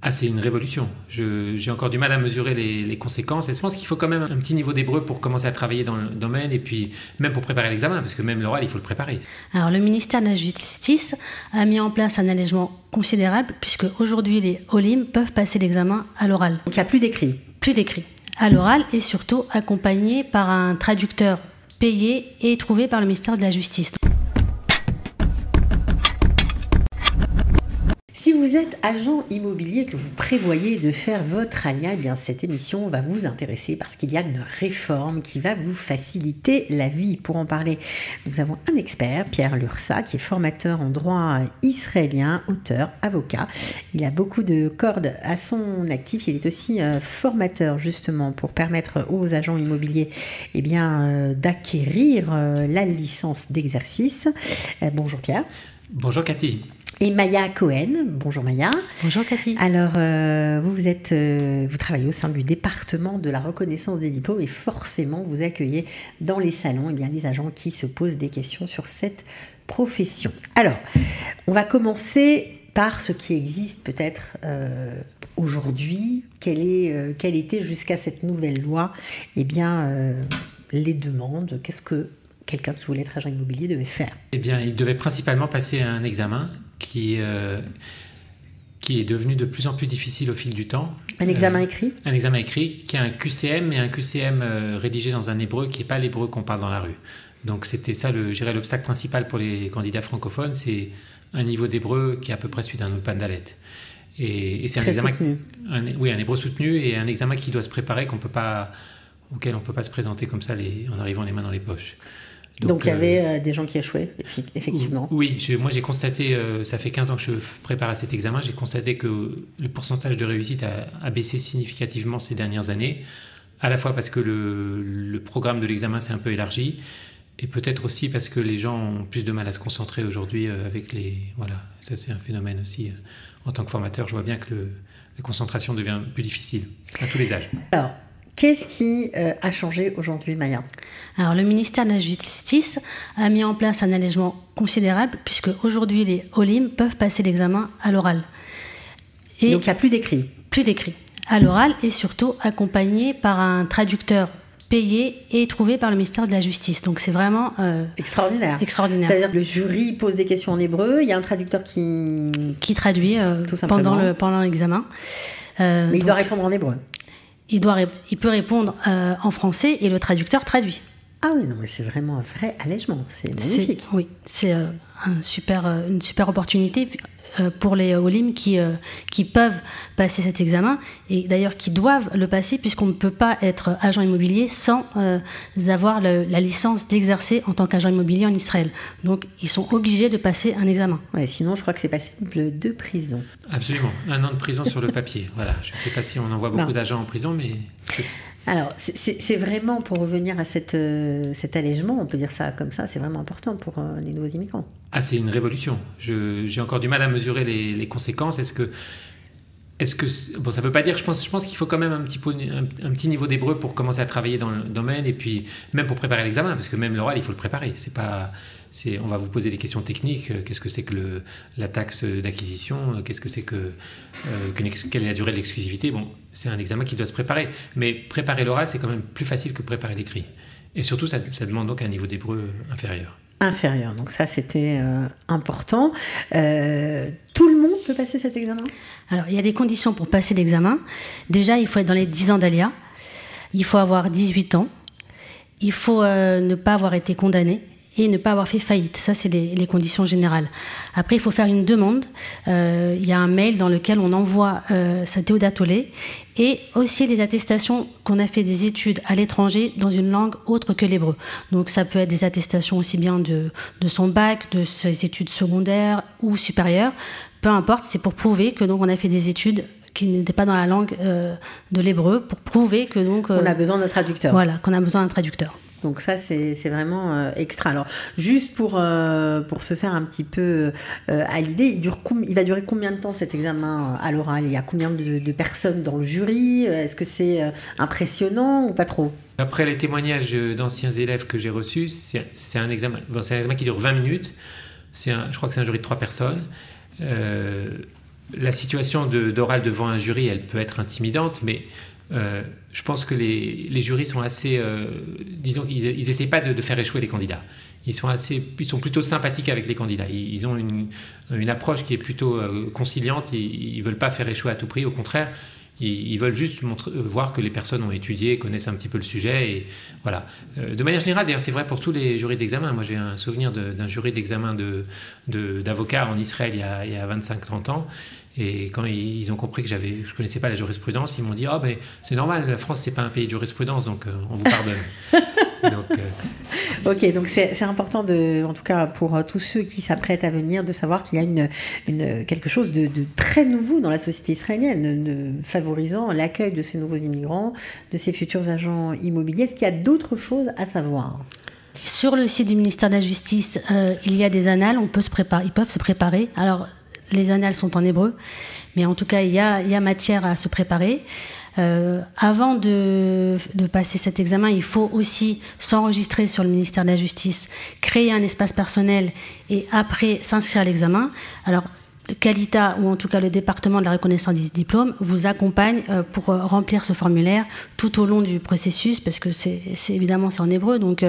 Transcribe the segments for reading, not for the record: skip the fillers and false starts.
Ah, c'est une révolution. J'ai encore du mal à mesurer les conséquences. Et je pense qu'il faut quand même un petit niveau d'hébreu pour commencer à travailler dans le domaine et puis même pour préparer l'examen, parce que même l'oral, il faut le préparer. Alors, le ministère de la Justice a mis en place un allègement considérable puisque aujourd'hui les Olim peuvent passer l'examen à l'oral. Donc il n'y a plus d'écrit. Plus d'écrit. À l'oral et surtout accompagné par un traducteur payé et trouvé par le ministère de la Justice. Si vous êtes agent immobilier que vous prévoyez de faire votre alia, eh bien cette émission va vous intéresser parce qu'il y a une réforme qui va vous faciliter la vie. Pour en parler, nous avons un expert, Pierre Lursa, qui est formateur en droit israélien, auteur, avocat. Il a beaucoup de cordes à son actif. Il est aussi formateur justement pour permettre aux agents immobiliers d'acquérir la licence d'exercice. Bonjour Pierre. Bonjour Cathy. Et Maya Cohen. Bonjour Maya. Bonjour Cathy. Alors, vous travaillez au sein du département de la reconnaissance des diplômes et forcément vous accueillez dans les salons les agents qui se posent des questions sur cette profession. Alors, on va commencer par ce qui existe peut-être aujourd'hui. Quelle était jusqu'à cette nouvelle loi les demandes. Qu'est-ce que quelqu'un qui voulait être agent immobilier devait faire? Eh bien, il devait principalement passer un examen qui est devenu de plus en plus difficile au fil du temps. Un examen écrit? Un examen écrit qui a un QCM, mais un QCM rédigé dans un hébreu qui n'est pas l'hébreu qu'on parle dans la rue. Donc c'était ça, l'obstacle principal pour les candidats francophones, c'est un niveau d'hébreu qui est à peu près celui d'un Ulpan Dalet. Et c'est un examen soutenu. Un hébreu soutenu et un examen qui doit se préparer, auquel on ne peut pas se présenter comme ça en arrivant les mains dans les poches. Donc il y avait des gens qui échouaient, effectivement. Oui, moi j'ai constaté, ça fait 15 ans que je prépare à cet examen, j'ai constaté que le pourcentage de réussite a baissé significativement ces dernières années, à la fois parce que le programme de l'examen s'est un peu élargi, et peut-être aussi parce que les gens ont plus de mal à se concentrer aujourd'hui avec Voilà, ça c'est un phénomène aussi. En tant que formateur, je vois bien que la concentration devient plus difficile, à tous les âges. Alors, qu'est-ce qui a changé aujourd'hui, Maya? Alors, le ministère de la Justice a mis en place un allègement considérable puisque aujourd'hui les Olim peuvent passer l'examen à l'oral. Et donc il n'y a plus d'écrit? Plus d'écrit. À l'oral et surtout accompagné par un traducteur payé et trouvé par le ministère de la Justice. Donc c'est vraiment extraordinaire. C'est-à-dire que le jury pose des questions en hébreu, il y a un traducteur qui traduit pendant l'examen. Mais il doit répondre en hébreu. Il peut répondre en français et le traducteur traduit. Ah oui, non, mais c'est vraiment un vrai allègement, c'est magnifique. C'est une super opportunité pour les Olim qui peuvent passer cet examen et d'ailleurs qui doivent le passer puisqu'on ne peut pas être agent immobilier sans avoir la licence d'exercer en tant qu'agent immobilier en Israël. Donc ils sont obligés de passer un examen. Ouais, sinon je crois que c'est passible de prison. Absolument, 1 an de prison sur le papier. Voilà, je ne sais pas si on envoie beaucoup d'agents en prison, mais... Alors, c'est vraiment, pour revenir à cet allègement, on peut dire ça comme ça, c'est vraiment important pour les nouveaux immigrants. Ah, c'est une révolution. J'ai encore du mal à mesurer les conséquences. Bon, ça ne veut pas dire, je pense qu'il faut quand même un petit niveau d'hébreu pour commencer à travailler dans le domaine et puis même pour préparer l'examen, parce que même l'oral, il faut le préparer. On va vous poser des questions techniques. Qu'est-ce que c'est que la taxe d'acquisition? Qu'est-ce que c'est quelle est la durée de l'exclusivité? Bon, c'est un examen qui doit se préparer. Mais préparer l'oral, c'est quand même plus facile que préparer l'écrit. Et surtout, ça demande donc un niveau d'hébreu inférieur. Inférieur, donc ça c'était important. Tout le monde peut passer cet examen? Alors, il y a des conditions pour passer l'examen. Déjà, il faut être dans les 10 ans d'Alia. Il faut avoir 18 ans. Il faut ne pas avoir été condamné et ne pas avoir fait faillite. Ça, c'est les conditions générales. Après, il faut faire une demande. Il y a un mail dans lequel on envoie sa Théodat Olé et aussi des attestations qu'on a fait des études à l'étranger dans une langue autre que l'hébreu. Donc, ça peut être des attestations aussi bien de son bac, de ses études secondaires ou supérieures. Peu importe, c'est pour prouver que donc on a fait des études qui n'étaient pas dans la langue de l'hébreu, pour prouver que donc... on a besoin d'un traducteur. Voilà, qu'on a besoin d'un traducteur. Donc ça, c'est vraiment extra. Alors, juste pour se faire un petit peu à l'idée, il va durer combien de temps cet examen à l'oral? Il y a combien de personnes dans le jury? Est-ce que c'est impressionnant ou pas trop? Après les témoignages d'anciens élèves que j'ai reçus, c'est un examen qui dure 20 minutes. Je crois que c'est un jury de 3 personnes. la situation d'oral devant un jury, elle peut être intimidante, mais je pense que les jurys sont assez... disons qu'ils n'essayent pas de faire échouer les candidats. Ils sont plutôt sympathiques avec les candidats. Ils ont une approche qui est plutôt conciliante. Ils ne veulent pas faire échouer à tout prix. Au contraire, ils veulent juste voir que les personnes ont étudié, connaissent un petit peu le sujet. Et voilà. De manière générale, d'ailleurs, c'est vrai pour tous les jurys d'examen. Moi, j'ai un souvenir d'un jury d'examen d'avocat en Israël il y a 25-30 ans. Et quand ils ont compris que je ne connaissais pas la jurisprudence, ils m'ont dit « Ah, ben, c'est normal, la France, ce n'est pas un pays de jurisprudence, donc on vous pardonne. » Ok, donc c'est important, en tout cas pour tous ceux qui s'apprêtent à venir, de savoir qu'il y a quelque chose de très nouveau dans la société israélienne, favorisant l'accueil de ces nouveaux immigrants, de ces futurs agents immobiliers. Est-ce qu'il y a d'autres choses à savoir ? Sur le site du ministère de la Justice, il y a des annales, ils peuvent se préparer. Alors, les annales sont en hébreu, mais en tout cas, il y a matière à se préparer. Avant de passer cet examen, il faut aussi s'enregistrer sur le ministère de la Justice, créer un espace personnel et après s'inscrire à l'examen. Alors, Qualita, ou en tout cas le département de la reconnaissance des diplômes, vous accompagne pour remplir ce formulaire tout au long du processus, parce que évidemment c'est en hébreu, donc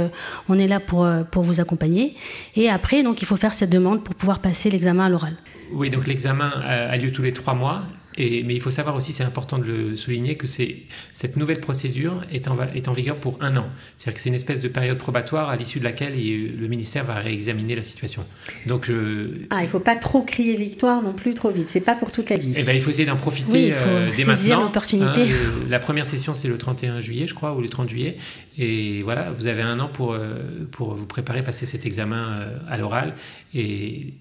on est là pour vous accompagner. Et après, donc, il faut faire cette demande pour pouvoir passer l'examen à l'oral. Oui, donc l'examen a lieu tous les 3 mois. Mais il faut savoir aussi, c'est important de le souligner, que cette nouvelle procédure est en vigueur pour 1 an. C'est-à-dire que c'est une espèce de période probatoire à l'issue de laquelle le ministère va réexaminer la situation. Donc il ne faut pas trop crier victoire non plus trop vite. C'est pas pour toute la vie. Eh ben, il faut essayer d'en profiter dès maintenant. Saisir l'opportunité. La première session, c'est le 31 juillet, je crois, ou le 30 juillet. Et voilà, vous avez 1 an pour vous préparer, passer cet examen à l'oral. Et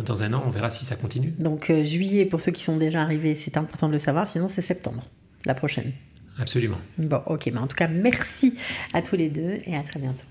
dans 1 an, on verra si ça continue. Donc juillet, pour ceux qui sont déjà arrivés, c'est important de le savoir, sinon c'est septembre, la prochaine. Absolument. Bon, ok, mais en tout cas, merci à tous les deux et à très bientôt.